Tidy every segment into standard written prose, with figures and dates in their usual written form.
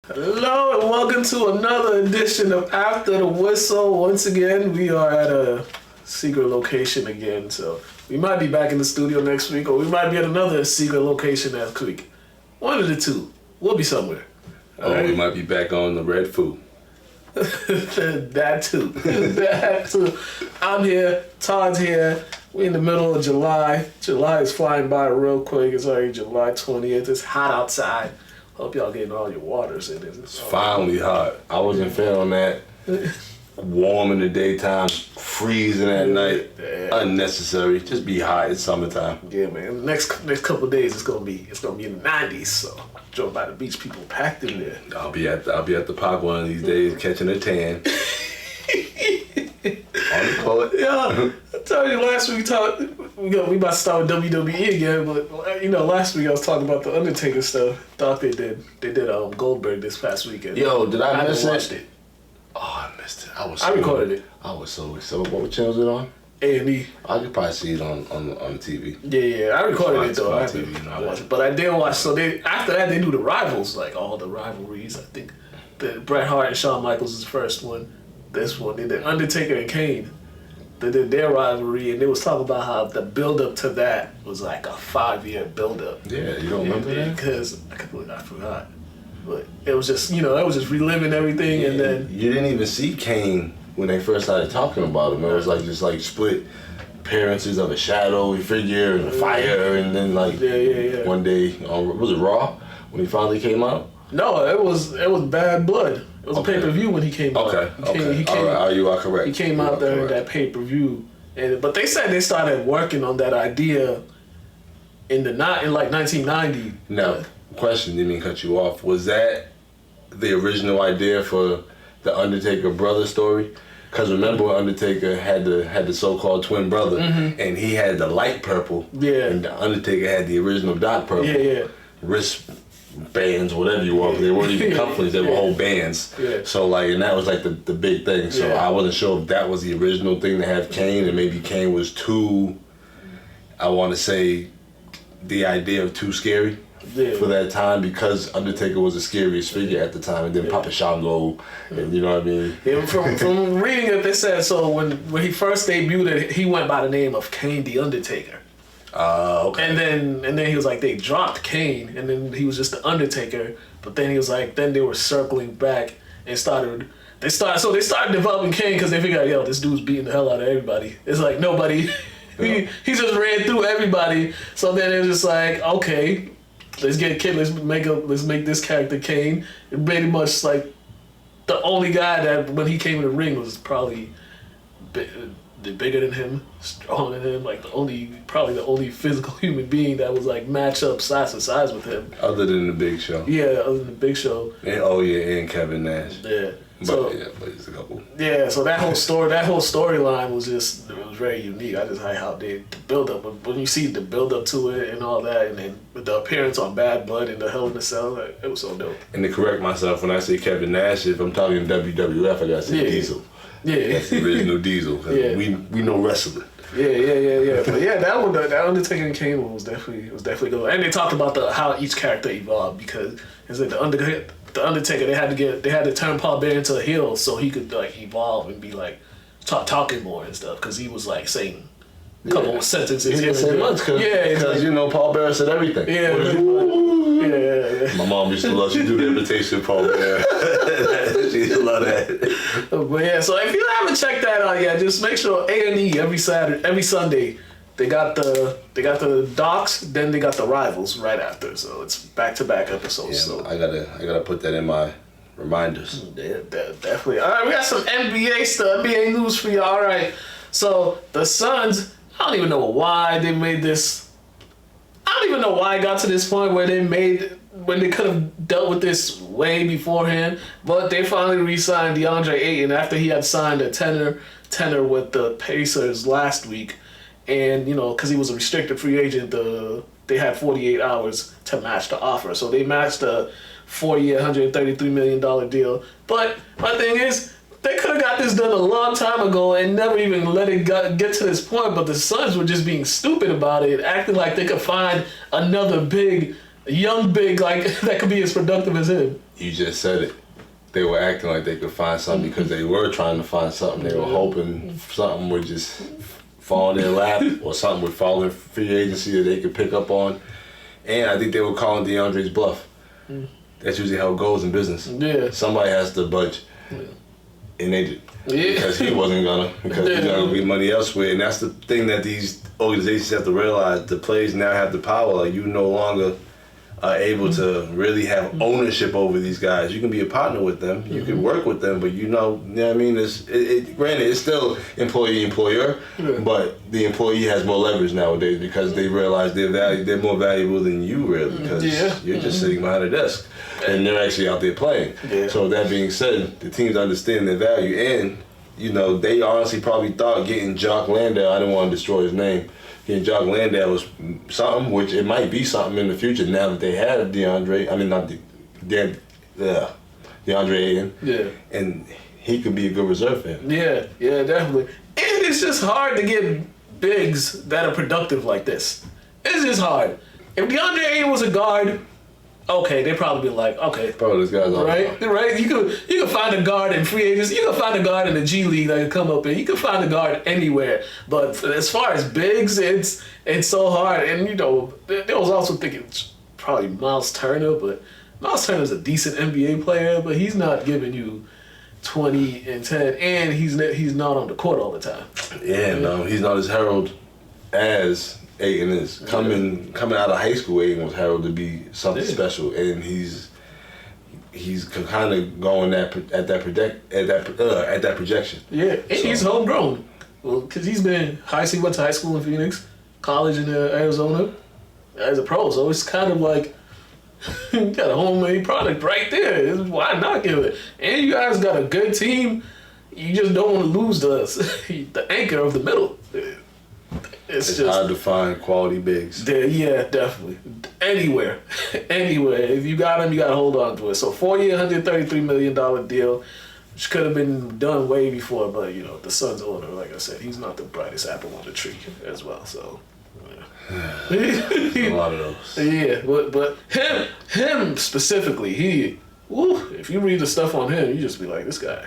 Hello and welcome to another edition of After the Whistle. Once again, we are at a secret location again, so we might be back in the studio next week, or we might be at another secret location next week. One of the two. We'll be somewhere. We might be back on the Red Foo. That too. That too. I'm here. Todd's here. We're in the middle of July. July is flying by real quick. It's already July 20th. It's hot outside. Hope y'all getting all your waters in it. It's finally hot. I wasn't feeling that. Warm in the daytime, freezing at night. Yeah. Unnecessary. Just be hot. It's summertime. Yeah, man. Next couple of days it's gonna be in the 90s. So drove by the beach, people packed in there. I'll be at the park one of these days, catching a tan. On the court. Yeah, I told you last week we about to start with WWE again, but last week I was talking about the Undertaker stuff. Thought they did Goldberg this past weekend. Yo, did I miss it? Watched it? Oh, I missed it. I recorded it. I was so what channel is it on? A&E. I could probably see it on the TV. Yeah, I recorded it though. I watched it. But I did watch. So after that they do the rivals, like all the rivalries. I think the Bret Hart and Shawn Michaels is the first one. This one, they did Undertaker and Kane. They did their rivalry, and they was talking about how the build-up to that was like a 5-year build-up. Yeah, you don't remember that? Because I forgot. But it was just, reliving everything, and then... You didn't even see Kane when they first started talking about him. It was like just like split appearances of a shadowy figure and a fire, and then one day, was it Raw, when he finally came out? No, it was Bad Blood. It was a pay-per-view when he came out. Okay. All right, you are correct. He came out there in that pay-per-view, but they said they started working on that idea in like 1990. Now, question, didn't mean to cut you off. Was that the original idea for the Undertaker brother story? Because remember when Undertaker had the so-called twin brother, and he had the light purple, and the Undertaker had the original dark purple. Yeah. Wrist bands, whatever you want. They weren't even cufflinks, they were whole bands. Yeah. So and that was like the big thing. So I wasn't sure if that was the original thing to have Kane, and maybe Kane was too, I want to say, the idea of too scary for that time, because Undertaker was the scariest figure at the time, and then Papa Shango, and you know what I mean? Yeah, from reading it, they said, so when he first debuted, he went by the name of Kane the Undertaker. Okay. And then he was like, they dropped Kane, and then he was just the Undertaker. But then he was like, then they were circling back and they started developing Kane because they figured, yo, this dude's beating the hell out of everybody. It's like nobody, he just ran through everybody. So then it was just like, okay, let's get Kane, let's make this character Kane. And pretty much like the only guy that when he came in the ring was probably bigger than him, stronger than him, like probably the only physical human being that was like match up size to size with him. Other than the Big Show. Yeah, other than the Big Show. And, and Kevin Nash. Yeah. But it's a couple. Yeah, so that whole storyline was very unique. I just like how they build up. When you see the build up to it and all that, and then with the appearance on Bad Blood and the Hell in a Cell, it was so dope. And to correct myself, when I say Kevin Nash, if I'm talking WWF, I gotta say Diesel. Yeah, that's the original Diesel. Yeah. We know wrestling. Yeah. But yeah, that Undertaker and Kane one was definitely good. And they talked about how each character evolved, because it's like the Undertaker, they had to turn Paul Bearer into a heel so he could like evolve and be like talking more and stuff, because he was like saying a couple of sentences. He didn't say much because Paul Bearer said everything. Yeah. My mom used to love. She do the imitation Paul Bearer. She used to love that. But yeah, so if you haven't checked that out yet, just make sure A&E every Sunday. They got the docs, then they got the rivals right after. So it's back-to-back episodes. Yeah, so I gotta put that in my reminders. Yeah, definitely. All right, we got some NBA stuff, NBA news for you. All right, so the Suns, I don't even know why they made this. I don't even know why it got to this point when they could have dealt with this way beforehand, but they finally re-signed DeAndre Ayton after he had signed a tenor with the Pacers last week. And, because he was a restricted free agent, they had 48 hours to match the offer. So they matched a 4-year, $133 million deal. But my thing is, they could have got this done a long time ago and never even let it get to this point. But the Suns were just being stupid about it, acting like they could find another big A young big like that could be as productive as him. You just said it. They were acting like they could find something because they were trying to find something. They were hoping something would just fall in their lap or something would fall in free agency that they could pick up on. And I think they were calling DeAndre's bluff. That's usually how it goes in business. Yeah. Somebody has to budge. Yeah. And they did. Yeah. Because he wasn't gonna. Because he's gonna be money elsewhere. And that's the thing that these organizations have to realize. The players now have the power. Like, you no longer are able to really have ownership over these guys. You can be a partner with them. You can work with them, but you know what I mean? Granted, it's still employee-employer, but the employee has more leverage nowadays because they realize they're more valuable than you really because you're just sitting behind a desk and they're actually out there playing. Yeah. So that being said, the teams understand their value and, you know, they honestly probably thought getting Jock Landale, I didn't want to destroy his name, getting Jock Landale was something, which it might be something in the future now that they have DeAndre Ayton. Yeah. And he could be a good reserve for him. Yeah, definitely. And it's just hard to get bigs that are productive like this. It's just hard. If DeAndre Ayton was a guard, okay, they'd probably be like, okay. Bro, this guy's right. You could find a guard in free agents. You could find a guard in the G League that could come up in. You could find a guard anywhere. But as far as bigs, it's so hard. And, you know, there was also thinking probably Miles Turner, but Miles Turner's a decent NBA player, but he's not giving you 20 and 10, and he's not on the court all the time. Yeah, no, he's not as heralded as Ayton is. Coming out of high school, Ayton was heralded to be something special, and he's kind of going at that projection. Yeah, and he's homegrown. Well, because he went to high school in Phoenix, college in Arizona, as a pro. So it's kind of like you got a homemade product right there. Why not give it? And you guys got a good team. You just don't want to lose the anchor of the middle. It's just hard to find quality bigs. Yeah, definitely. Anywhere. If you got him, you got to hold on to it. So 4-year, $133 million deal, which could have been done way before, but, you know, the Suns owner, like I said, he's not the brightest apple on the tree as well, so... A lot of those. Yeah, but him specifically, if you read the stuff on him, you just be like, this guy,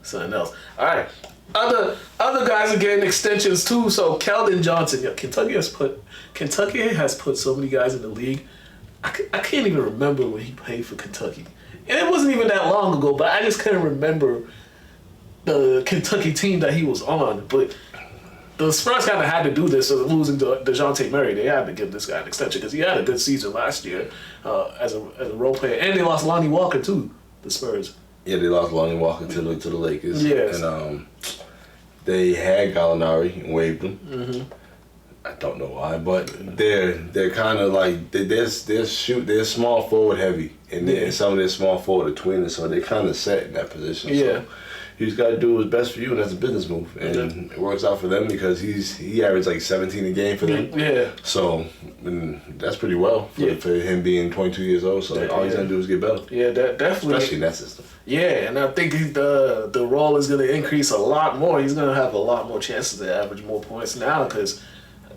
something else. All right, other guys are getting extensions too. So Keldon Johnson, Kentucky has put so many guys in the league. I can't even remember when he played for Kentucky, and it wasn't even that long ago. But I just couldn't remember the Kentucky team that he was on, but. The Spurs kind of had to do this, so losing DeJounte Murray, they had to give this guy an extension because he had a good season last year as a role player, and they lost Lonnie Walker too. The Spurs. Yeah, they lost Lonnie Walker to the Lakers. Yes. And they had Gallinari and waived him. Mm-hmm. I don't know why, but they're kind of like they're small forward heavy, and some of their small forward are tweeners, so they're kind of set in that position. Yeah. So he's got to do what's best for you, and that's a business move. And it works out for them because he averaged like 17 a game for them. Yeah. So that's pretty well for him being 22 years old. So all he's going to do is get better. Yeah, definitely. Especially in that system. Yeah, and I think the role is going to increase a lot more. He's going to have a lot more chances to average more points now because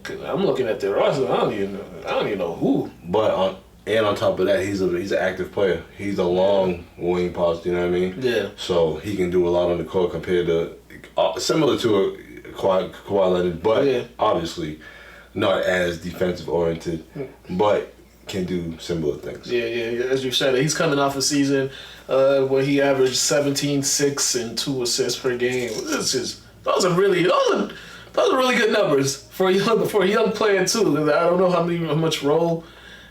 I'm looking at their roster. I don't even know who. But on top of that, he's an active player. He's a long wing post, you know what I mean? Yeah. So he can do a lot on the court compared to similar to a Kawhi Leonard, but obviously not as defensive oriented, but can do similar things. Yeah. As you said, he's coming off a season where he averaged 17, 6, and 2 assists per game. Those are really good numbers for a young player too. I don't know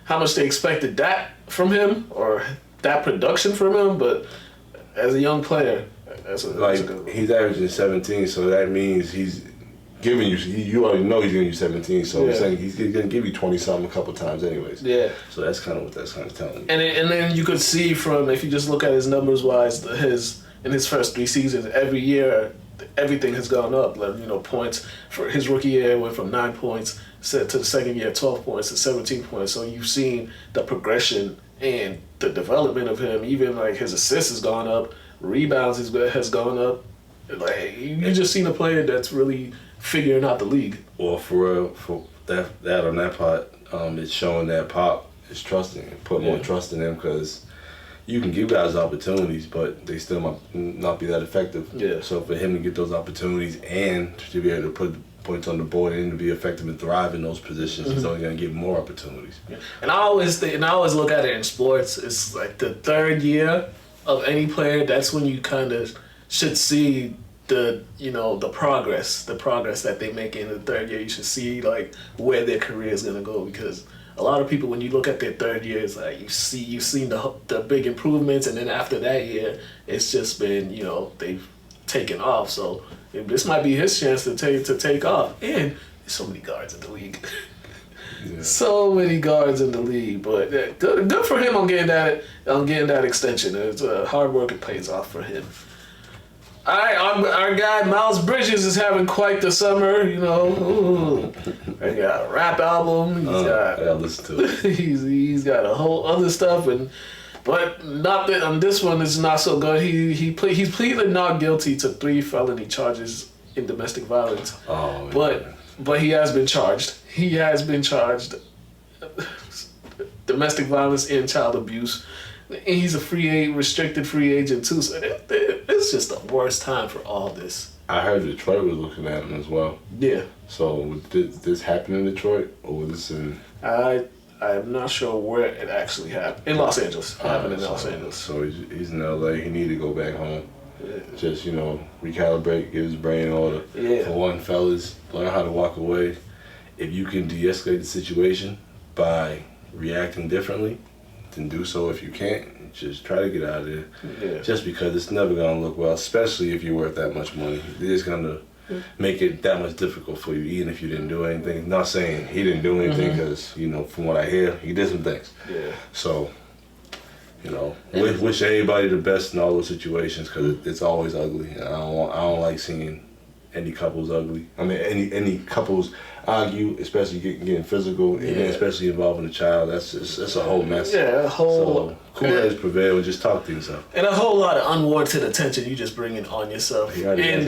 how much they expected that from him or that production from him, but as a young player, that's a good one. He's averaging 17, so that means he's giving you. You already know he's giving you 17, so he's saying he's going to give you 20-something a couple times, anyways. Yeah. So that's kind of what that's kind of telling you. And then you could see from if you just look at his numbers wise, in his first 3 seasons, every year everything has gone up. Like, you know, points for his rookie year went from 9 points to the second year 12 points to 17 points. So you've seen the progression and the development of him. Even like his assists has gone up, rebounds has gone up. Like you just seen a player that's really figuring out the league. Well, for real, for that on that part, it's showing that Pop is trusting him. Put more trust in him, because you can give guys opportunities, but they still might not be that effective. Yeah. So for him to get those opportunities and to be able to put points on the board and to be effective and thrive in those positions, he's only going to get more opportunities. Yeah. And I always look at it in sports. It's like the third year of any player. That's when you kind of should see the progress that they make in the third year. You should see like where their career is going to go, because a lot of people, when you look at their third year, it's like you've seen the big improvements, and then after that year, it's just been they've taken off. So this might be his chance to take off. And there's so many guards in the league. Yeah. So many guards in the league, but good for him on getting that extension. It's hard work, it pays off for him. All right, our guy Miles Bridges is having quite the summer. He got a rap album. I gotta listen to it. He's got a whole other stuff, but not that on this one is not so good. He's pleaded not guilty to 3 felony charges in domestic violence. Oh, but he has been charged. He has been charged domestic violence and child abuse. And he's a restricted free agent too. So it's just the worst time for all this. I heard Detroit was looking at him as well. Yeah. So did this happen in Detroit, or was this in? I'm not sure where it actually happened. In Los Angeles. It happened in Los Angeles. So he's in LA. He need to go back home. Yeah. Just recalibrate, get his brain in order. Yeah. For one, fellas, learn how to walk away. If you can de-escalate the situation by reacting differently, then do so. If you can't, just try to get out of there. Yeah. Just because it's never gonna look well, especially if you're worth that much money. It's gonna make it that much difficult for you, even if you didn't do anything. Not saying he didn't do anything, because from what I hear, he did some things. Yeah. So, wish everybody the best in all those situations, because it's always ugly. And I don't like seeing any couples ugly. I mean, any couples argue, especially getting physical, and then especially involving a child. That's a whole mess. Yeah, So cool heads prevail, and just talk things out. And a whole lot of unwarranted attention you just bringing on yourself and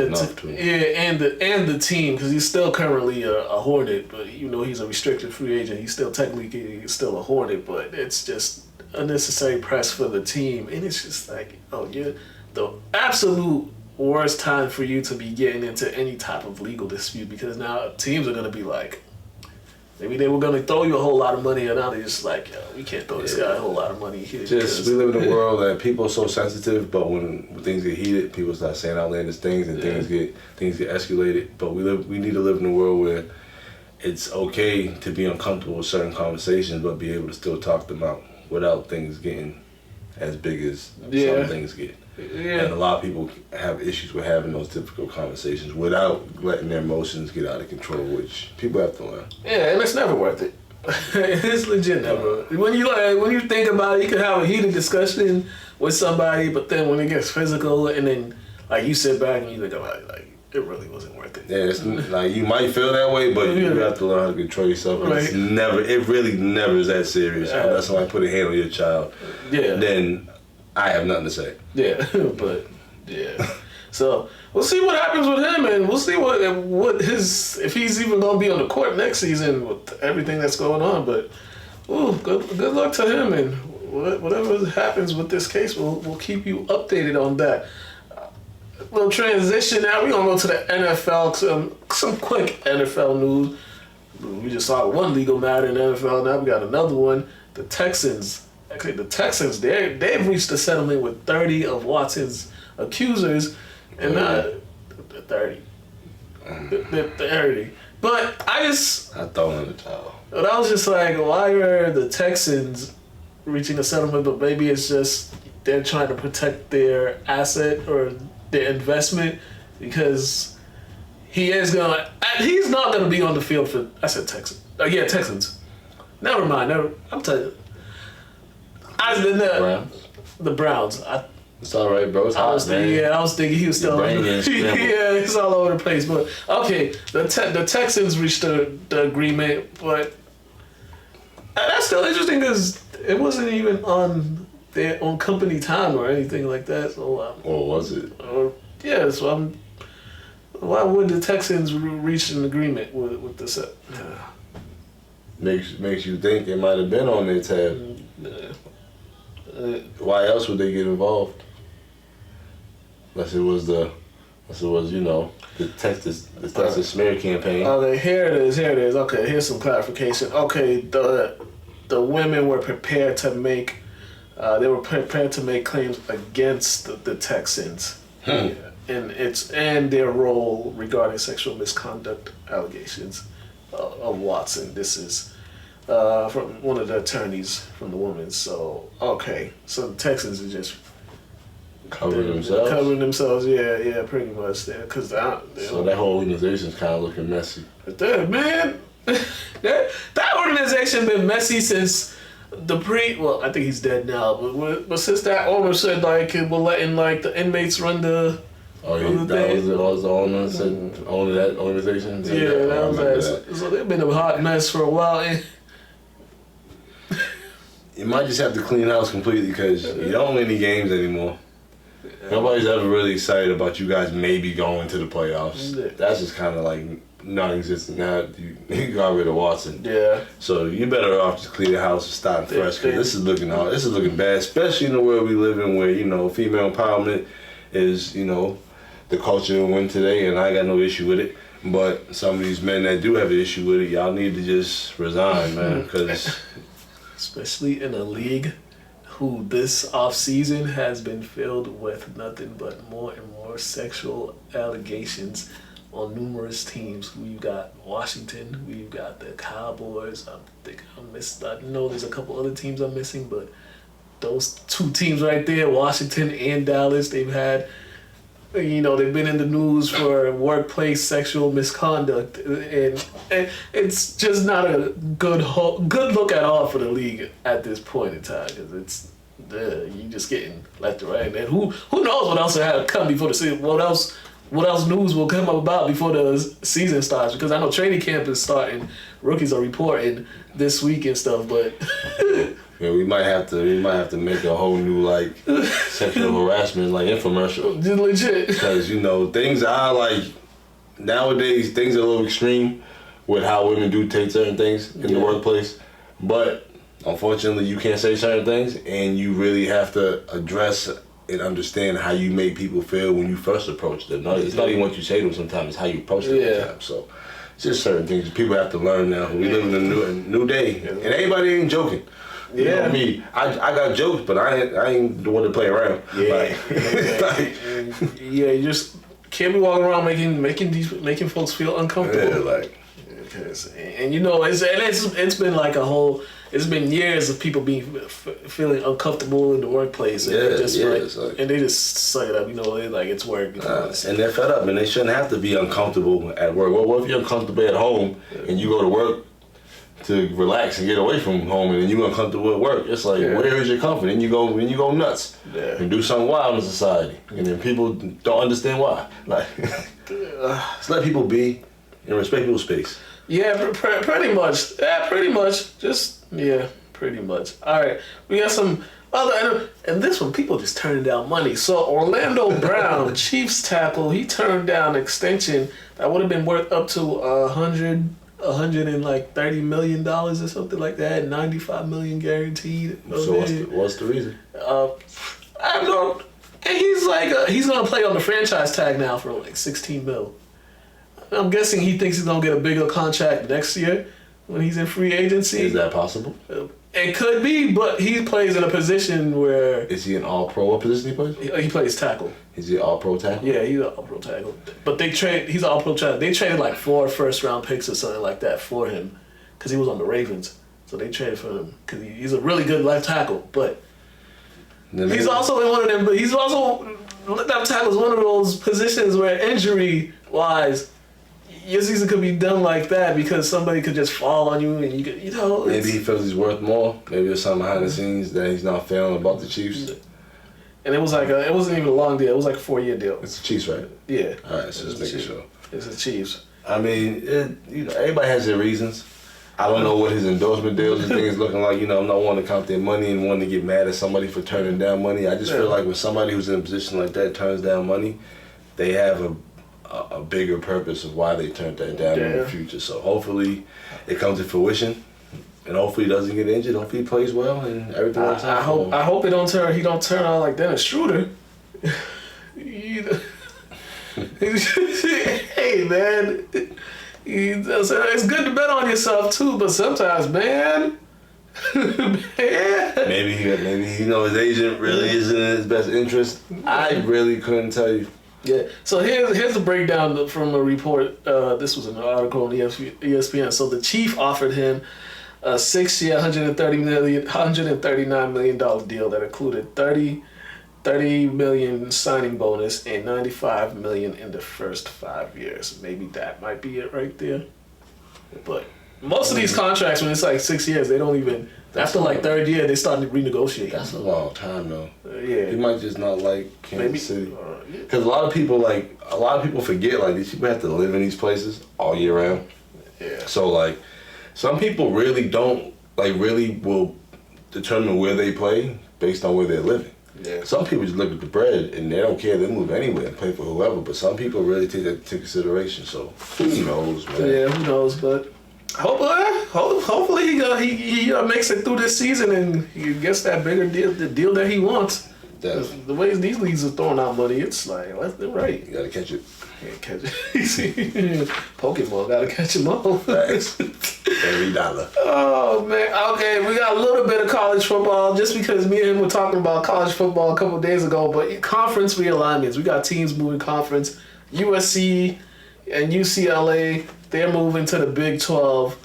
the team, because he's still currently a Hornet, but he's a restricted free agent. He's still technically still a Hornet, but it's just unnecessary press for the team, and it's just like, you're the absolute worst time for you to be getting into any type of legal dispute, because now teams are going to be like, maybe they were going to throw you a whole lot of money, and now they're just like, we can't throw this guy a whole lot of money here. We live in a world that people are so sensitive, but when things get heated, people start saying outlandish things, and things get escalated. But we need to live in a world where it's okay to be uncomfortable with certain conversations, but be able to still talk them out without things getting as big as some things get. Yeah. And a lot of people have issues with having those difficult conversations without letting their emotions get out of control, which people have to learn. Yeah, and it's never worth it. It's legit never. When you think about it, you can have a heated discussion with somebody, but then when it gets physical, and then you sit back and you think about it, it really wasn't worth it. Yeah, it's you might feel that way, but you have to learn how to control yourself. Right. It really never is that serious. Unless somebody put a hand on your child, then I have nothing to say. Yeah, but so we'll see what happens with him, and we'll see if he's even gonna be on the court next season with everything that's going on. But good luck to him, and whatever happens with this case, we'll keep you updated on that. Little transition now. We're gonna go to the NFL. Some quick NFL news. We just saw one legal matter in the NFL. Now we got another one. The Texans, they've reached a settlement with 30 of Watson's accusers, and not 30. The 30. But I throw in the towel. But I was just like, why are the Texans reaching a settlement? But maybe it's just they're trying to protect their asset or their investment, because he's not gonna be on the field for. I said Texans. Texans. Never mind. I'm telling you. Browns. The Browns. It's all right, bro. It's hot, man. I was thinking he was still. It's all over the place. But okay, the Texans reached the agreement, but that's still interesting because it wasn't even on their own company time or anything like that. So. Or was it? So why would the Texans reach an agreement with this? makes you think it might have been on their tab. Why else would they get involved? Unless it was the Texas smear campaign. Okay, here it is. Okay, here's some clarification. Okay, the women were prepared to make claims against the Texans. And their role regarding sexual misconduct allegations of Watson. This is from one of the attorneys from the women. So so the Texans are just covering themselves. Yeah, pretty much. Because so that whole organization's kind of looking messy. Man, that organization been messy since well, I think he's dead now, but since that owner said like we're letting like the inmates run the. Oh, that was the owner said owner that organization. Yeah, that was that. So they've been a hot mess for a while. You might just have to clean house completely because you don't win any games anymore. Nobody's ever really excited about you guys maybe going to the playoffs. That's just kind of like non-existent now. You got rid of Watson. Yeah. So you better off just clean the house and starting fresh because this is looking bad, especially in the world we live in where female empowerment is the culture and win today, and I got no issue with it. But some of these men that do have an issue with it, y'all need to just resign, man. Because especially in a league who this offseason has been filled with nothing but more and more sexual allegations on numerous teams. We've got Washington, we've got the Cowboys. I know there's a couple other teams I'm missing, but those two teams right there, Washington and Dallas, they've had, they've been in the news for workplace sexual misconduct, and it's just not a good look at all for the league at this point in time, because it's you just getting left and right, and who knows what else will have come before the season? What else news will come up about before the season starts? Because I know training camp is starting, rookies are reporting this week and stuff, but. Yeah, we might have to make a whole new sexual harassment infomercial. Just legit. Because things are nowadays things are a little extreme with how women do take certain things in the workplace, but unfortunately you can't say certain things, and you really have to address and understand how you make people feel when you first approach them. It's not even what you say to them sometimes; it's how you approach them. Sometimes. So it's just certain things people have to learn now. We live in a new day, and everybody ain't joking. You know me, I got jokes, but I ain't the one to play around. Yeah, you just can't be walking around making folks feel uncomfortable. Yeah, it's been it's been years of people feeling uncomfortable in the workplace, and they just suck it up. It's work. And they're fed up, and they shouldn't have to be uncomfortable at work. Well, what if you're uncomfortable at home and you go to work to relax and get away from home, and then you're uncomfortable at work? It's where is your comfort? And you go nuts and do something wild in society, and then people don't understand why. Just let people be and respect people's space. Yeah, pretty much. Yeah, pretty much. Pretty much. All right, we got some other, and this one people just turning down money. So Orlando Brown, Chiefs tackle, he turned down an extension that would have been worth up to $130 million or something like that. $95 million guaranteed. So what's the reason? I don't know. And he's gonna play on the franchise tag now for $16 million. I'm guessing he thinks he's gonna get a bigger contract next year when he's in free agency. Is that possible? It could be, but he plays in a position where. Is he an all-pro? What position he plays? He plays tackle. Is he an all-pro tackle? Yeah, he's an all-pro tackle. But he's an all-pro tackle. They traded 4 first-round picks or something like that for him because he was on the Ravens. So they traded for him because he's a really good left tackle. But he's also in one of them. But he's also left tackle is one of those positions where injury-wise, your season could be done like that because somebody could just fall on you and you could, Maybe he feels he's worth more. Maybe there's something behind the scenes that he's not feeling about the Chiefs. And it was it wasn't even a long deal. It was a 4-year deal. It's the Chiefs, right? Yeah. All right, so just making sure. It's the Chiefs. I mean, everybody has their reasons. I don't know what his endorsement deals and things looking like. I'm not wanting to count their money and wanting to get mad at somebody for turning down money. I just feel like when somebody who's in a position like that turns down money, they have a bigger purpose of why they turned that down in the future. So hopefully it comes to fruition. And hopefully he doesn't get injured. Hopefully he plays well and everything works out. I hope he don't turn out like Dennis Schroeder. Hey man, it's good to bet on yourself too, but sometimes, man. Maybe his agent really isn't in his best interest. I really couldn't tell you. Yeah. So here's a breakdown from a report. This was an article on ESPN. So the Chief offered him a 6-year, $139 million deal that included $30 million signing bonus and $95 million in the first 5 years. Maybe that might be it right there. But most of these contracts, when it's like 6 years, they don't even. After like third year, they start to renegotiate. That's a long time though. Yeah. He might just not like Kansas City. Because a lot of people forget like these people have to live in these places all year round. Yeah. So like, some people really will determine where they play based on where they're living. Yeah. Some people just look at the bread and they don't care. They move anywhere and play for whoever. But some people really take that into consideration. So who knows, man? Yeah, who knows? But hopefully he makes it through this season and he gets that bigger deal, the deal that he wants. The way these leagues are throwing out money, it's like left and right. You gotta catch it. Yeah, catch it. Pokemon, gotta catch them all. Thanks. Every dollar. Oh man. Okay, we got a little bit of college football just because me and him were talking about college football a couple of days ago. But conference realignments, we got teams moving conference. USC and UCLA, they're moving to the Big 12.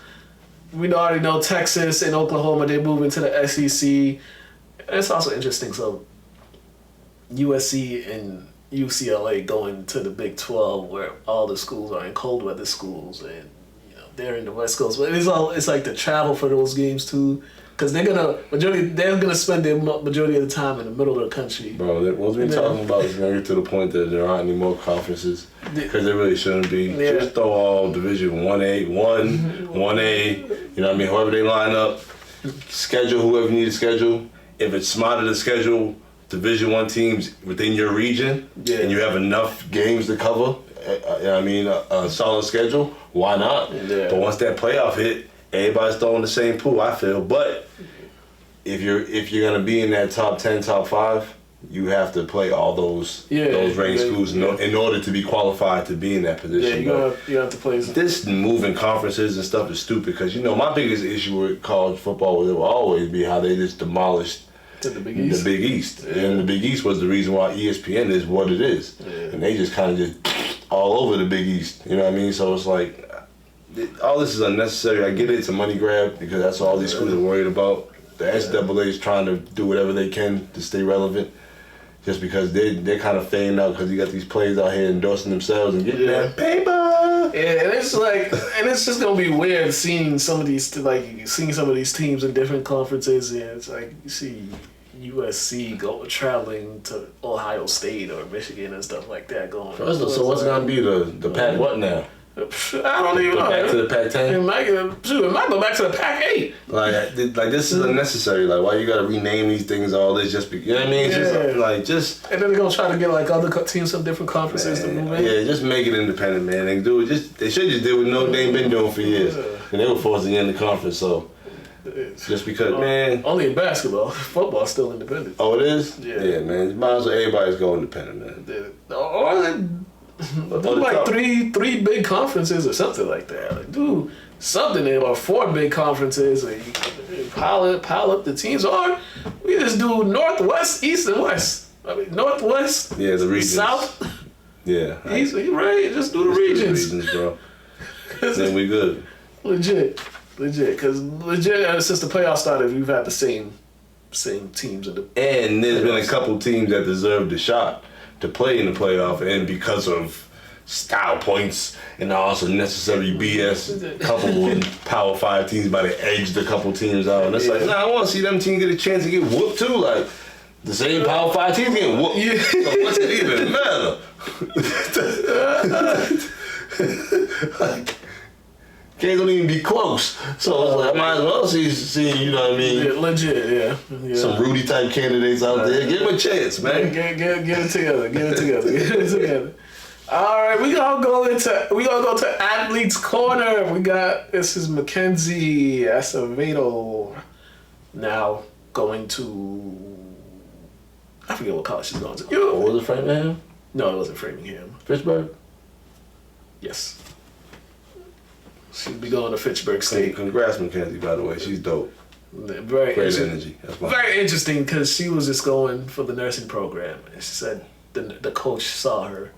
We already know Texas and Oklahoma, they're moving to the SEC. It's also interesting. So USC and UCLA going to the Big 12, where all the schools are in cold weather schools, and they're in the West Coast. But it's like the travel for those games too, because they're gonna spend their majority of the time in the middle of the country. Bro, what we're talking about is gonna get to the point that there aren't any more conferences, because there really shouldn't be. Yeah. Just throw all Division 1A, 1A. You know what I mean? However they line up, schedule whoever you need to schedule. If it's smarter to schedule Division 1 teams within your region, and you have enough games to cover, a solid schedule, why not? Yeah. But once that playoff hit, everybody's throwing the same pool, I feel. But if you're gonna be in that top 10, top 5, you have to play all those ranked schools in order to be qualified to be in that position. Yeah, you have to play. This moving conferences and stuff is stupid, because my biggest issue with college football will always be how they just demolished the Big East. The Big East. Yeah. And the Big East was the reason why ESPN is what it is. Yeah. And they just kind of just all over the Big East. You know what I mean? So it's like, all this is unnecessary. I get it, it's a money grab, because that's all these schools are worried about. The NCAA is trying to do whatever they can to stay relevant, just because they're kind of fading out, because you got these players out here endorsing themselves and getting that paper. Yeah, and it's just gonna be weird seeing some of these teams in different conferences. And it's like you see USC traveling to Ohio State or Michigan and stuff like that going. So what's gonna be the Pac what now? I don't even know. Back to the Pac-10? It might go back to the Pac-8. Like this is unnecessary. Like, why you gotta rename these things all this just because, you know what I mean? Just and then they're gonna try to get like other teams from different conferences to move in. Yeah, just make it independent, man. They should just do what Notre Dame been doing for years. And they were forced to get in the conference, so just because, man. Only in basketball. Football's still independent. Oh, it is? Yeah, man. Might as well everybody's go independent, man. Do like three big conferences or something like that. Like, do something, or 4 big conferences, or you pile up the teams, or we just do Northwest, East, and West. I mean, Northwest, the regions. South, East. Right? Just do the regions. Bro. Then we good. Legit, because since the playoffs started, we've had the same teams and there's been a couple teams that deserved a shot to play in the playoff, and because of style points and also necessary BS, a couple Power 5 teams might have edged a couple teams out. And it's like, I want to see them teams get a chance to get whooped too. Like, the same Power 5 teams getting whooped. Yeah. So what's it even matter? Games don't even be close. So it's like, I might as well see, you know what I mean? Yeah, legit, yeah. Some Rudy type candidates out there. Give them a chance, man. Get it together. All right, we gonna go to Athlete's Corner. This is Mackenzie Acevedo now going to, I forget what college she's going to. Was it Framingham? No, it wasn't Framingham. Fitchburg? Yes. She'd be going to Fitchburg State. Congrats, Mackenzie, by the way. She's dope. Very great energy. That's very interesting because she was just going for the nursing program. And she said the coach saw her.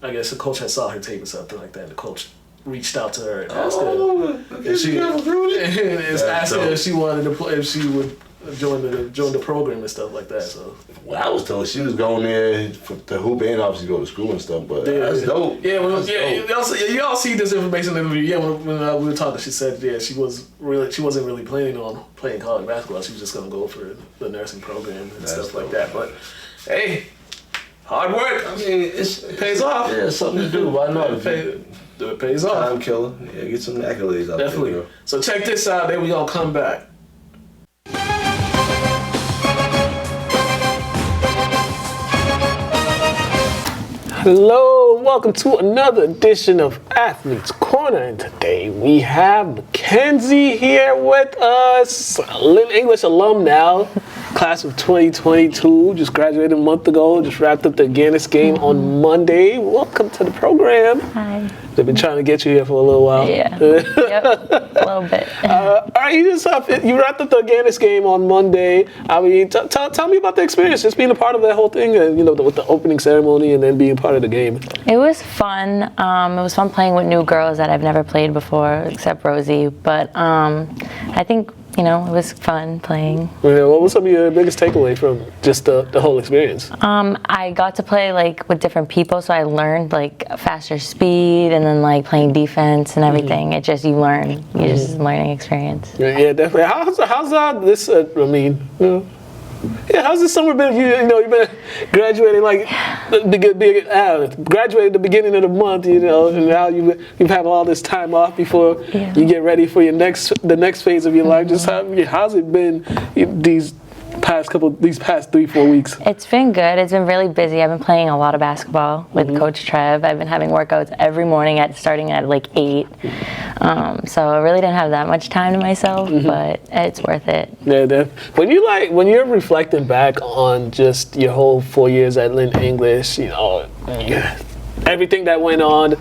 I guess the coach had saw her tape or something like that. The coach reached out to her and asked her if she wanted to play, if she would join the program and stuff like that. So I was told she was going there to hoop and obviously go to school and stuff. But that's dope. Yeah, you all see this information in the video. Yeah, when we were talking, she said she wasn't really planning on playing college basketball. She was just gonna go for the nursing program and stuff like that. But hey. Hard work. I mean, it pays off. Yeah, it's something to do. Why not? It pays off. Time killer. Yeah, get some accolades out Definitely. there. So check this out. Then we gonna come back. Hello, welcome to another edition of Athlete's Corner, and today we have Mackenzie here with us, Lynn English alum now, class of 2022, just graduated a month ago, just wrapped up the Guinness game on Monday. Welcome to the program. Hi. They've been trying to get you here for a little while. Yeah, yep, a little bit. All right, you wrapped up the Guinness game on Monday. I mean, tell me about the experience, just being a part of that whole thing, and with the opening ceremony and then being part of the game. It was fun. It was fun playing with new girls that I've never played before, except Rosie. But I think it was fun playing. Yeah, what was some of your biggest takeaway from just the whole experience? I got to play with different people, so I learned faster speed and then playing defense and everything. Mm-hmm. It just you learn. You just learning experience. Yeah, definitely. How's this? How's this summer been? You've been graduating graduated at the beginning of the month, and now you've had all this time off before you get ready for the next phase of your life. Just how's it been these past 3-4 weeks? It's been good. It's been really busy. I've been playing a lot of basketball with Coach Trev. I've been having workouts every morning starting at 8. So I really didn't have that much time to myself, but it's worth it. Yeah, when you're reflecting back on just your whole 4 years at Lynn English, everything that went on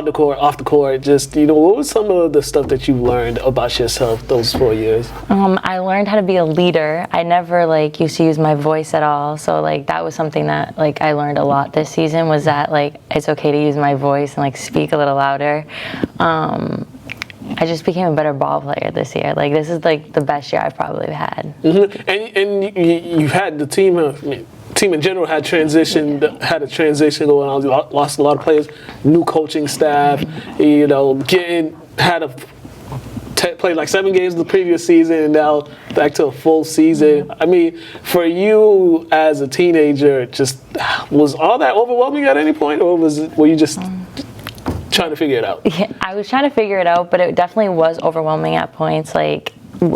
the court, off the court, just what was some of the stuff that you learned about yourself those 4 years? I learned how to be a leader. I never used to use my voice at all, so that was something that I learned a lot this season, was that it's okay to use my voice and speak a little louder. I just became a better ball player this year. This is the best year I've probably had. Mm-hmm. And you had the team in general had a transition going on. Lost a lot of players, new coaching staff. Played 7 games the previous season, and now back to a full season. I mean, for you as a teenager, was all that overwhelming at any point, or were you just trying to figure it out? Yeah, I was trying to figure it out, but it definitely was overwhelming at points.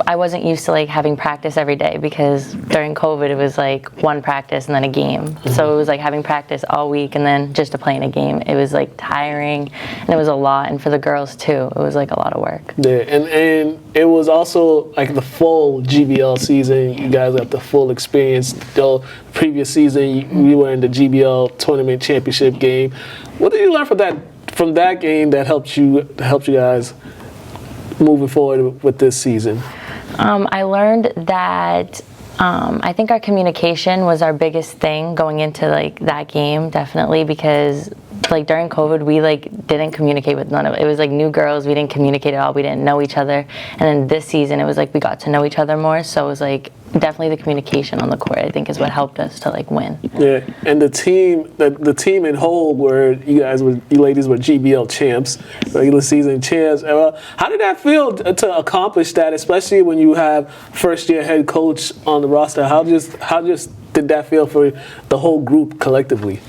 I wasn't used to having practice every day, because during COVID it was one practice and then a game. Mm-hmm. So it was having practice all week and then just to play in a game. It was tiring, and it was a lot. And for the girls too, it was a lot of work. Yeah, and it was also the full GBL season. You guys got the full experience. The previous season we were in the GBL tournament championship game. What did you learn from that game that helped you guys moving forward with this season? I learned that I think our communication was our biggest thing going into that game, definitely, because during COVID we didn't communicate with none of it. It was new girls, we didn't communicate at all, we didn't know each other. And then this season it was we got to know each other more, so it was definitely the communication on the court, I think, is what helped us to win. Yeah, and the team in whole you ladies were GBL champs, regular season champs. How did that feel to accomplish that, especially when you have first year head coach on the roster? How just did that feel for the whole group collectively?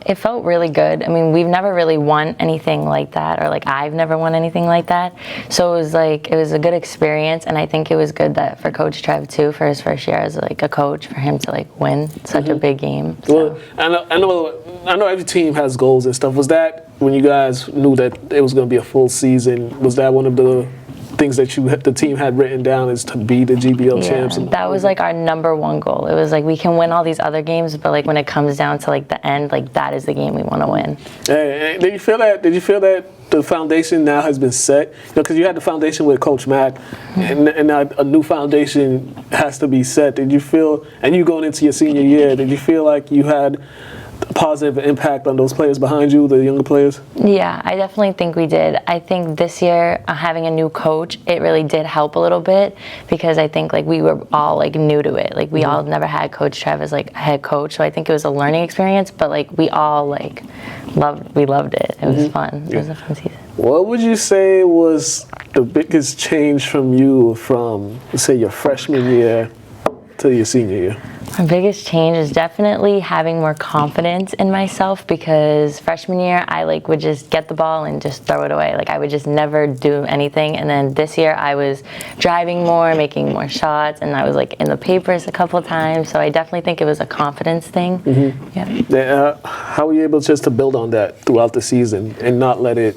It felt really good. I mean, we've never really won anything like that, or like I've never won anything like that. So it was a good experience, and I think it was good that for Coach Trev too, for his first year as like a coach, for him to like win such a big game. So. Well, I know every team has goals and stuff. Was that when you guys knew that it was going to be a full season? Was that one of the things that the team had written down is to be the GBL champs? That was like our #1 goal. It was like we can win all these other games, but like when it comes down to like the end, like that is the game we want to win. Hey, did you feel that the foundation now has been set? Because you had the foundation with Coach Mack, and now a new foundation has to be set. Did you feel, and you going into your senior year, did you feel like you had a positive impact on those players behind you, the younger players? Yeah, I definitely think we did. I think this year, having a new coach, it really did help a little bit, because I think like we were all like new to it. Like we all never had Coach Trev as like a head coach, so I think it was a learning experience. But like we all like loved it. It was fun. It was a fun season. What would you say was the biggest change from you from, let's say, your freshman year to your senior year? My biggest change is definitely having more confidence in myself, because freshman year I like would just get the ball and just throw it away. Like I would just never do anything. And then this year I was driving more, making more shots, and I was like in the papers a couple of times. So I definitely think it was a confidence thing. Yeah. How were you able just to build on that throughout the season and not let it,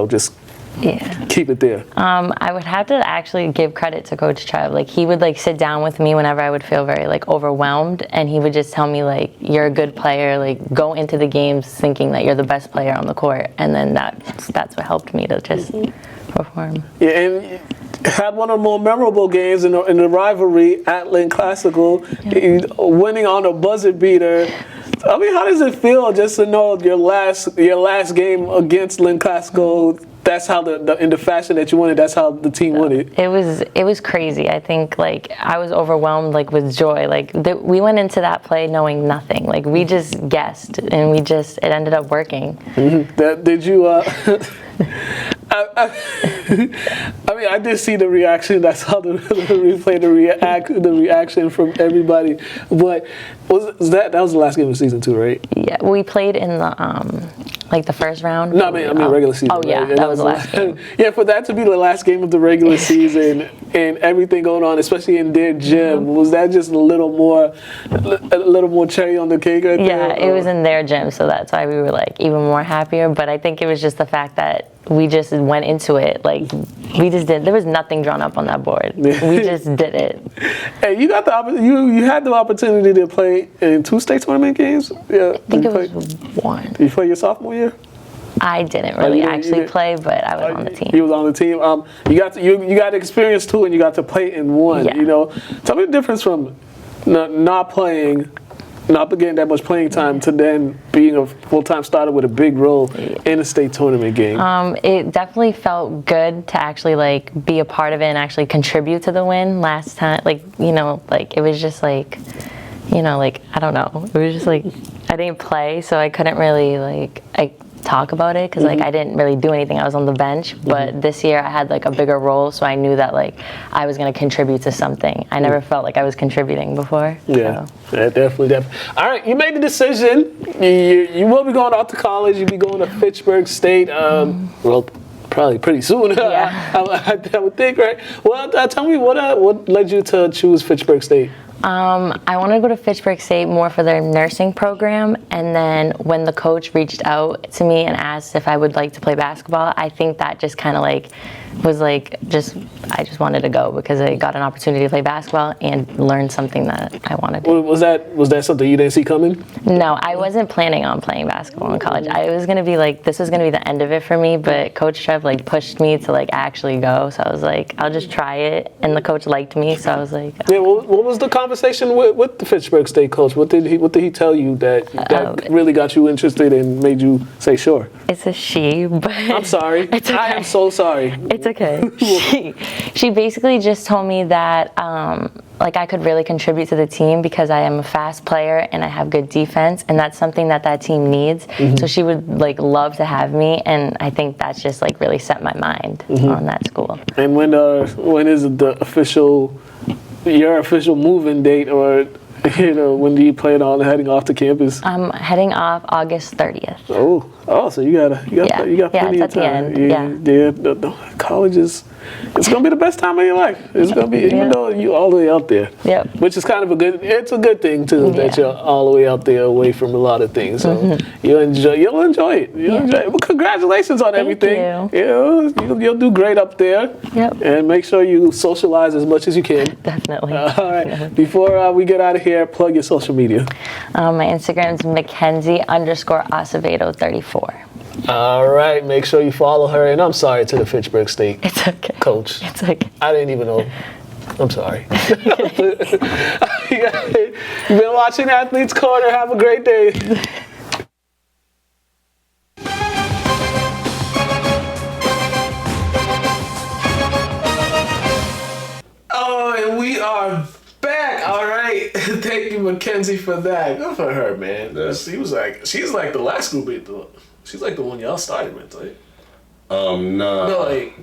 just keep it there? I would have to actually give credit to Coach Trev. Like he would like sit down with me whenever I would feel very like overwhelmed, and he would just tell me like, you're a good player, like go into the games thinking that you're the best player on the court, and then that's what helped me to just perform. Yeah, and had one of the more memorable games in the rivalry at Lynn Classical, winning on a buzzer beater. I mean, how does it feel just to know your last game against Lynn Classical? That's how in the fashion that you won it. That's how the team won it. It was crazy. I think like I was overwhelmed like with joy. Like we went into that play knowing nothing. Like we just guessed, and it ended up working. Did you? I mean, I did see the reaction. I saw the replay, the reaction from everybody. But that was the last game of season 2, right? Yeah, we played in the like the first round. No, I mean regular season. Oh yeah, right? that was the last game. Yeah, for that to be the last game of the regular season and everything going on, especially in their gym, was that just a little more cherry on the cake right there? Yeah, it was in their gym, so that's why we were like even more happier. But I think it was just the fact that we just went into it like we just did. There was nothing drawn up on that board. We just did it. Hey, you got you had the opportunity to play in 2 state tournament games. Yeah, I think it was 1. Did you play your sophomore year? I didn't really actually play, but I was on the team. You was on the team. You got experience 2, and you got to play in 1. Yeah. Tell me the difference from not playing, not getting that much playing time, to then being a full-time starter with a big role in a state tournament game. It definitely felt good to actually like be a part of it and actually contribute to the win last time. Like it was just like, I don't know. It was just like I didn't play, so I couldn't really talk about it, because like I didn't really do anything. I was on the bench, but this year I had like a bigger role, so I knew that like I was going to contribute to something. I never felt like I was contributing before. Yeah, definitely. All right, you made the decision. You will be going out to college. You'll be going to Fitchburg State. Well, probably pretty soon. Yeah. I would think, right? Well, tell me what led you to choose Fitchburg State? I wanted to go to Fitchburg State more for their nursing program, and then when the coach reached out to me and asked if I would like to play basketball, I think that just kind of like was like I just wanted to go, because I got an opportunity to play basketball and learn something that I wanted to. Was that something you didn't see coming? No, I wasn't planning on playing basketball in college. I was gonna be like, this was gonna be the end of it for me, but Coach Trev like pushed me to like actually go, so I was like, I'll just try it, and the coach liked me, so I was like, yeah. What was the conversation with the Fitchburg State coach? What did he tell you that really got you interested and made you say sure? It's a she, but I'm sorry. It's okay. I am so sorry. It's okay. She basically just told me that like I could really contribute to the team because I am a fast player and I have good defense, and that's something that team needs. So she would like love to have me, and I think that's just like really set my mind on that school. And when is your official move-in date, or When do you plan on heading off to campus? I'm heading off August 30th. Oh, so you got plenty of time. College it's gonna be the best time of your life. It's gonna be, even though you all the way out there. Yep. Which is kind of it's a good thing too, that you're all the way out there away from a lot of things. So you'll enjoy it. Enjoy it. Well, congratulations on everything. You'll do great up there. Yep. And make sure you socialize as much as you can. Definitely. All right. Before we get out of here, plug your social media. My Instagram is Mackenzie_Acevedo 34. All right, make sure you follow her. And I'm sorry to the Fitchburg State coach. It's okay. I didn't even know. I'm sorry. You've been watching Athletes Corner. Have a great day. Oh, and we are back. All right. Thank you, Mackenzie, for that. Good for her, man. Yeah. She's like the last groupie. She's like the one y'all started with, right? Nah. No, like,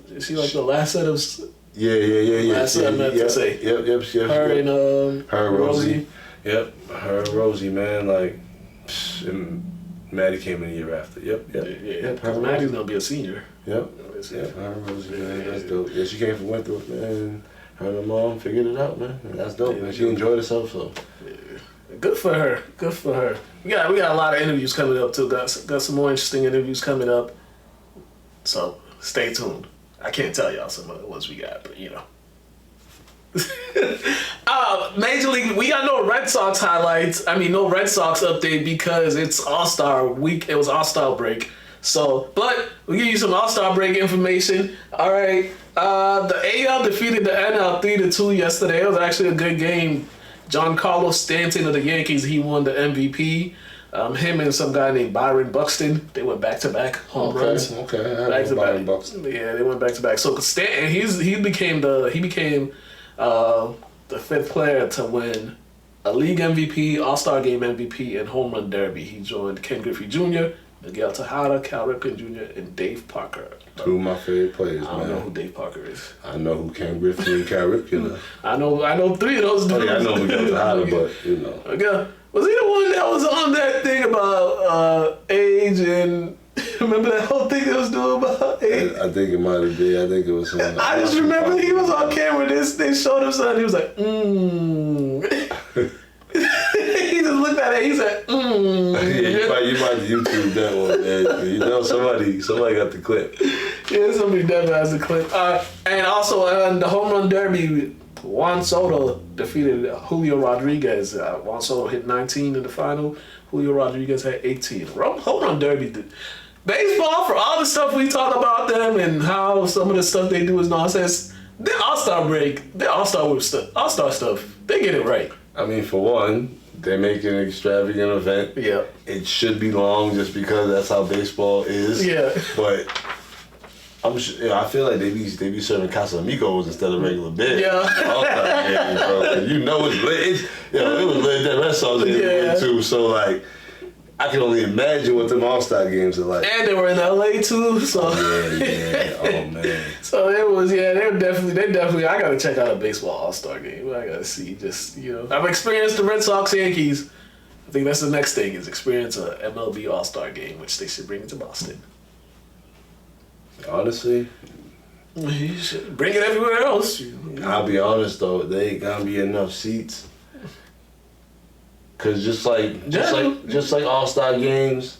is she like the last set of... Yeah. Last set I meant to say. Yep. Her and her and Rosie. Yep, her and Rosie, man, like, and Maddie came in the year after. Yep. Because Maddie's going to be a senior. Yep, her and Rosie, man, that's dope. Yeah, she came from Wentworth, man. Her and her mom figured it out, man. That's dope, man. She enjoyed herself, so... Yeah. Good for her. We got a lot of interviews coming up too. Got some more interesting interviews coming up. So stay tuned. I can't tell y'all some of the ones we got, but Major League, we got no Red Sox highlights. No Red Sox update because it's All-Star week. It was All-Star break. So, but we'll give you some All-Star break information. All right. The AL defeated the NL 3-2 yesterday. It was actually a good game. Giancarlo Stanton of the Yankees, he won the MVP. Him and some guy named Byron Buxton, they went back-to-back home runs. Okay, Back-to-back. Buxton. Yeah, they went back-to-back. So Stanton, he became the fifth player to win a league MVP, All-Star Game MVP, and home run derby. He joined Ken Griffey Jr., Miguel Tejada, Cal Ripken Jr., and Dave Parker. Two of my favorite players, man. I don't know who Dave Parker is. I know who Ken Griffey and Cal Ripken are. I know three of those dudes. I know Miguel Tejada, but Okay. Was he the one that was on that thing about age and remember that whole thing they was doing about age? I think it might have been. I think it was something. I just remember he was on camera. They showed him something. He was like, He just looked at it. He said, Yeah, you might YouTube that one, man. Somebody got the clip. Yeah, somebody definitely has the clip. And also the home run derby, Juan Soto defeated Julio Rodriguez. Juan Soto hit 19 in the final. Julio Rodriguez had 18. Home run derby. Baseball, for all the stuff we talk about them and how some of the stuff they do is nonsense, their All-Star break, their All-Star stuff, they get it right. For one, they make an extravagant event. Yeah. It should be long just because that's how baseball is. Yeah. But I feel like they be serving Casamigos instead of regular beer. Yeah. All-Star game, bro. It's lit. It was lit that Red Sox game too. So like, I can only imagine what them All-Star games are like. And they were in LA too, so yeah. Oh man. So it was, they definitely. I gotta check out a baseball All-Star game. I gotta see, I've experienced the Red Sox Yankees. I think that's the next thing is experience a MLB All Star game, which they should bring to Boston. Honestly, you should bring it everywhere else. I'll be honest though, there ain't gonna be enough seats. Cause just like All-Star games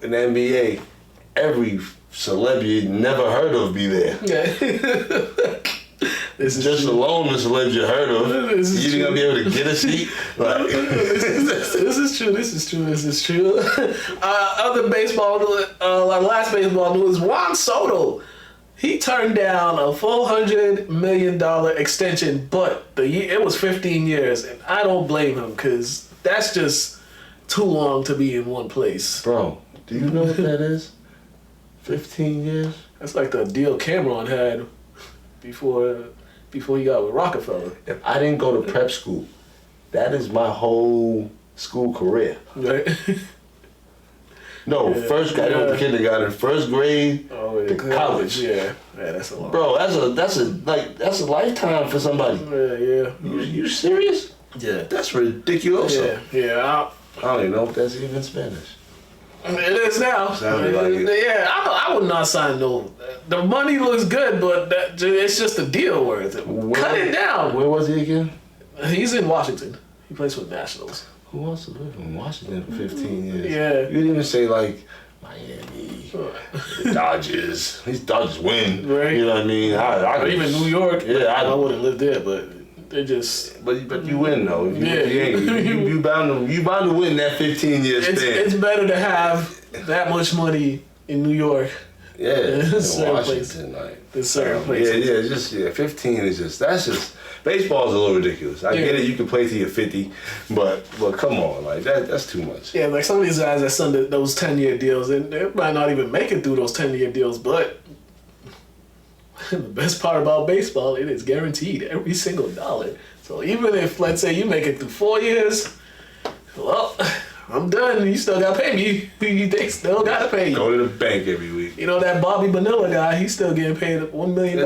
in the NBA, every celebrity you never heard of be there. Yeah. This is just alone the celebs you heard of. You ain't gonna be able to get a seat. Like, this is true. Other baseball, last baseball news, Juan Soto. He turned down a $400 million extension, but it was 15 years, and I don't blame him because that's just too long to be in one place. Bro, do you know what that is? 15 years? That's like the deal Cameron had before he got with Rockefeller. If I didn't go to prep school, that is my whole school career. Right. No, first grade, I went to kindergarten, first grade to college. Yeah, that's a long. Bro, that's a lifetime for somebody. Yeah. You serious? Yeah. That's ridiculous. Yeah. I don't even know if that's even Spanish. It is now. Sounded like it. Yeah, I would not sign no. The money looks good, but it's just a deal worth it. Cut it down. Where was he again? He's in Washington. He plays for the Nationals. Who wants to live in Washington for 15 years? Yeah. You didn't even say like Miami, the Dodgers. These Dodgers win. Right. You know what I mean? Or even New York. Yeah, I wouldn't live there, but they just. But you win though. You bound to win that 15-year span. It's better to have that much money in New York. Yeah, in certain Washington, in certain places. 15 is that's just baseball's a little ridiculous. I get it, you can play till you're 50, but come on, like that's too much. Yeah, like some of these guys that signed those 10-year deals, and they might not even make it through those 10-year deals, but the best part about baseball, it is guaranteed every single dollar. So even if, let's say, you make it through 4 years, well, I'm done. You still gotta pay me. They still gotta pay you. Go to the bank every week. You know that Bobby Bonilla guy? He's still getting paid $1 million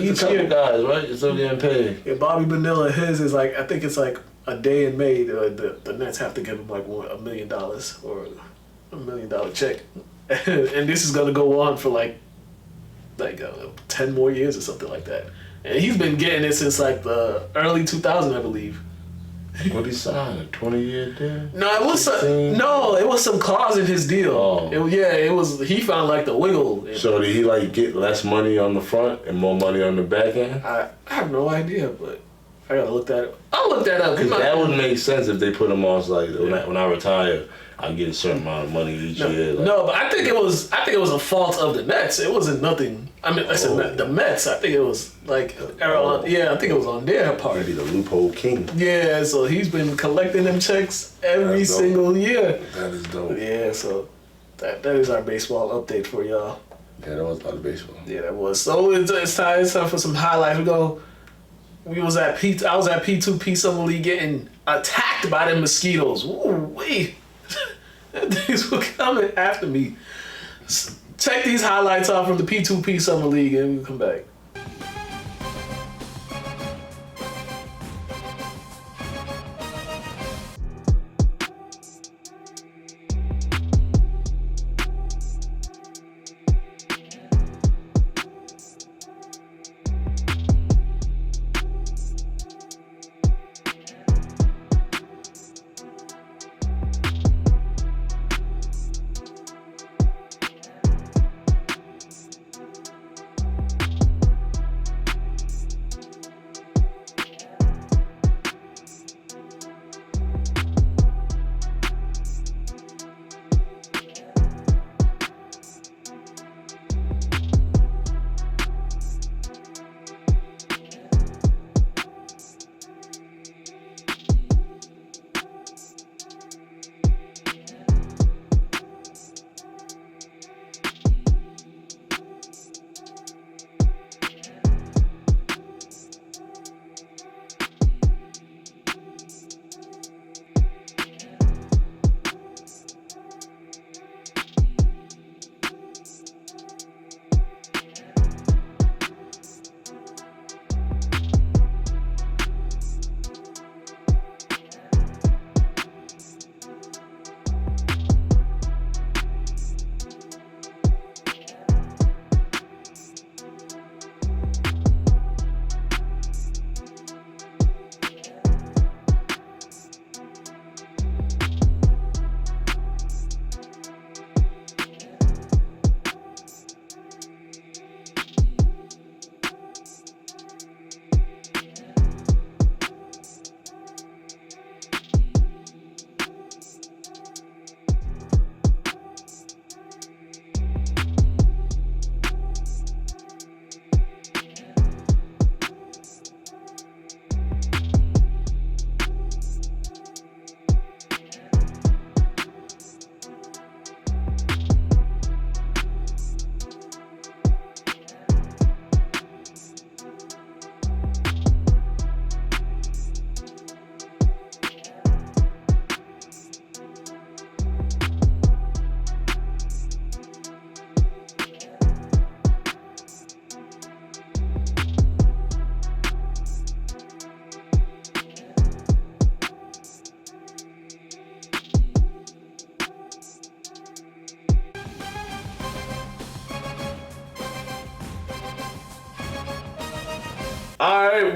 each year. Guys, right? You're still getting paid. Yeah, Bobby Bonilla, his is like, I think it's like a day in May. The Nets have to give him like $1 million or $1 million check, and this is gonna go on for like 10 more years or something like that. And he's been getting it since like the early 2000s, I believe. What he signed? A 20-year deal? No, it was some clause in his deal. Oh. It was. He found like the wiggle. So did he like get less money on the front and more money on the back end? I have no idea, but I gotta look that up. I'll look that up. Because that would make sense if they put him on like when I retire, I get a certain amount of money each year. Like. No, but I think it was a fault of the Nets. It wasn't nothing. I mean, the Mets. I think it was like, I think it was on their part. Maybe the loophole king. Yeah, so he's been collecting them checks every single year. That is dope. Yeah, so that is our baseball update for y'all. Yeah, that was a lot of baseball. Yeah, that was. So it's time for some highlights. I was at P2P Summer League getting attacked by the mosquitoes. Ooh, wait. These were coming after me. Check these highlights out from the P2P Summer League and we'll come back.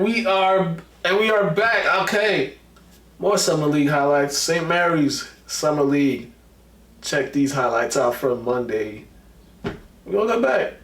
we are back. Okay, more Summer League highlights. St. Mary's Summer League. Check these highlights out from Monday. We're gonna get back.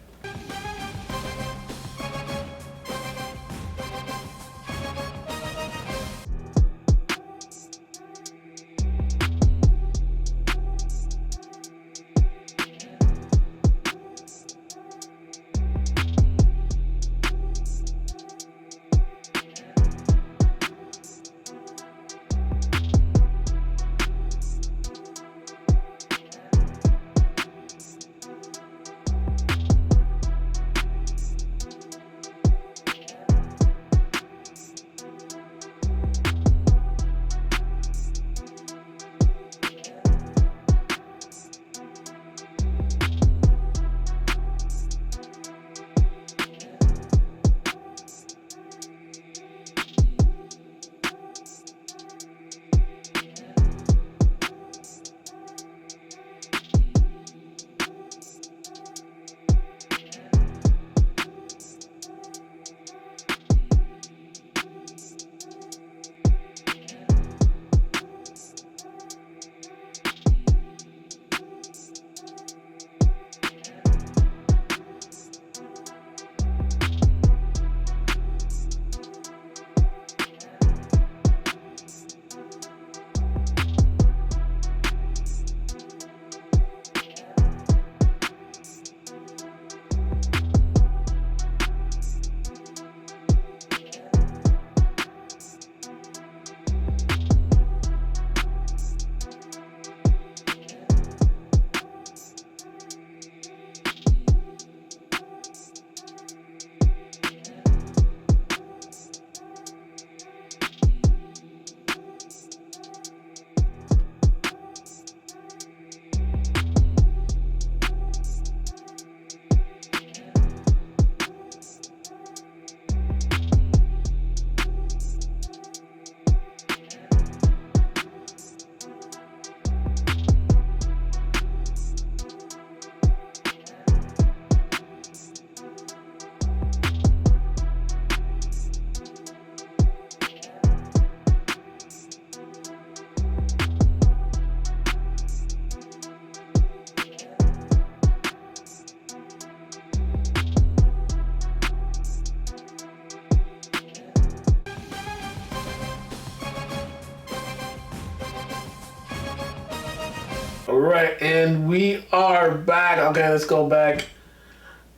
All right, and we are back. Okay, let's go back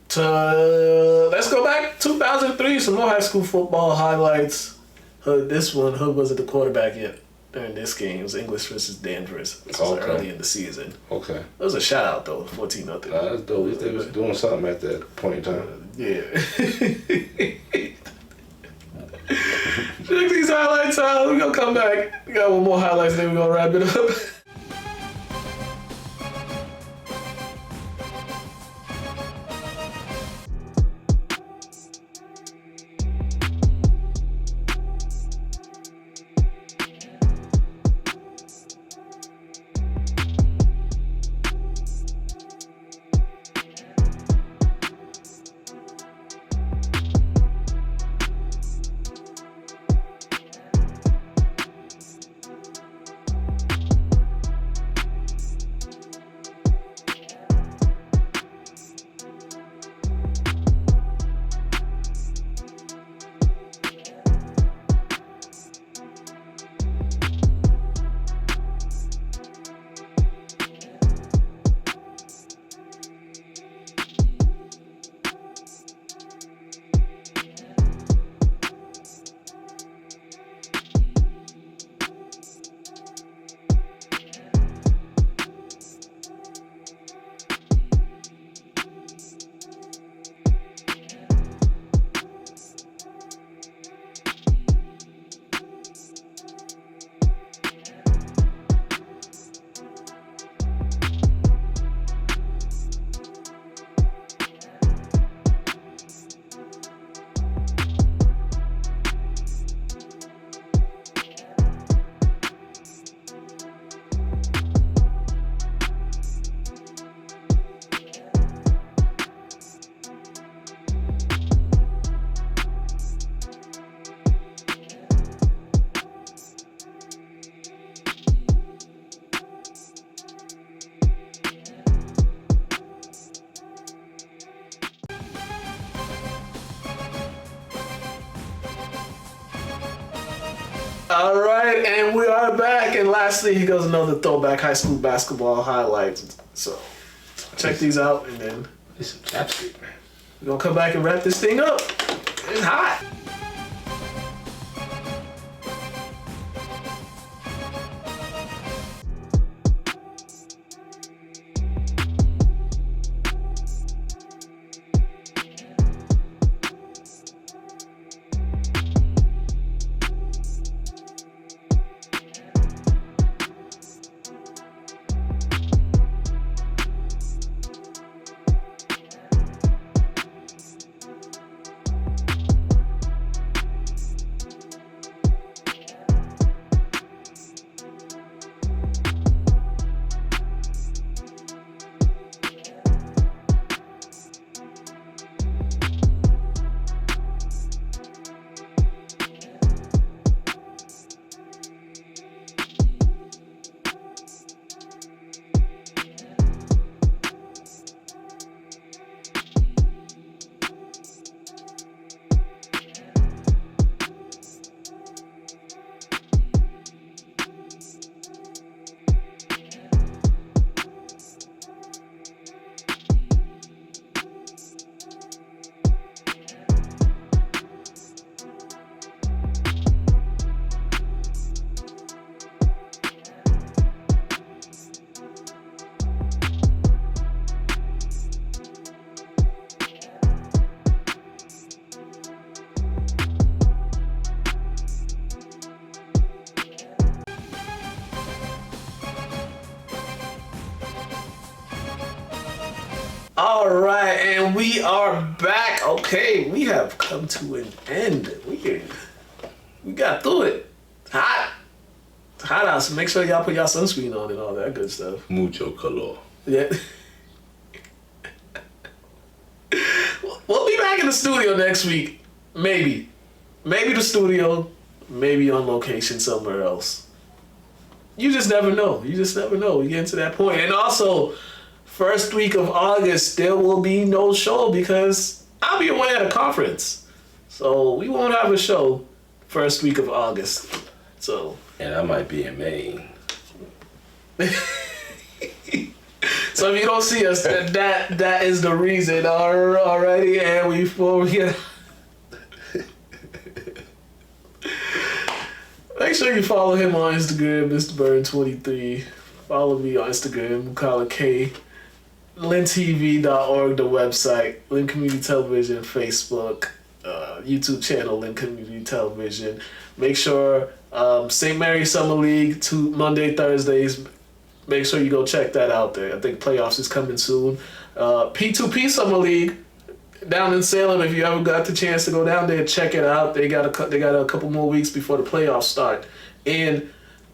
2003. Some more high school football highlights. Hood wasn't the quarterback yet during this game. It was English versus Danvers. This was early in the season. Okay. It was a shout out though, 14-0. That's dope. They was doing something at that point in time. Yeah. Check these highlights out. We're gonna come back. We got one more highlights, then we're gonna wrap it up. All right, and we are back. And lastly, he goes another throwback high school basketball highlights. So check these out, and then It's some chapstick, man. we're gonna come back and wrap this thing up. It's hot. All right, and we are back. Okay, we have come to an end. We got through it. Hot. It's hot out, so make sure y'all put y'all sunscreen on and all that good stuff. Mucho calor. Yeah. We'll be back in the studio next week. Maybe. Maybe the studio, maybe on location somewhere else. You just never know. You just never know. We get to that point. And also, first week of August, there will be no show because I'll be away at a conference. So we won't have a show first week of August. So. And I might be in Maine. So if you don't see us, that is the reason already. And before we get, make sure you follow him on Instagram, Mr. Burn23. Follow me on Instagram, Mukala K. LynnTV.org, the website. Lynn Community Television, Facebook, YouTube channel, Lynn Community Television. Make sure St. Mary's Summer League, Monday, Thursdays. Make sure you go check that out there. I think playoffs is coming soon. P2P Summer League down in Salem. If you ever got the chance to go down there, check it out. They got a couple more weeks before the playoffs start. And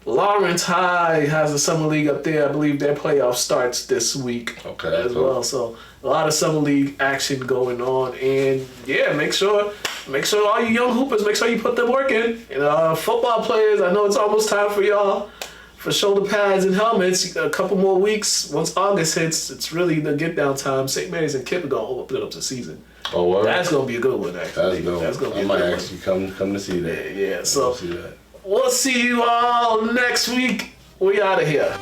Lawrence High has a summer league up there. I believe their playoff starts this week as well. So a lot of summer league action going on. And yeah, make sure all you young hoopers, make sure you put them work in. And football players, I know it's almost time for y'all for shoulder pads and helmets. A couple more weeks. Once August hits, it's really the get down time. St. Mary's and Kip are gonna open up the season. Oh, what? That's gonna be a good one, actually. That's gonna be I might actually come to see that. Yeah. So we'll see you all next week. We out of here.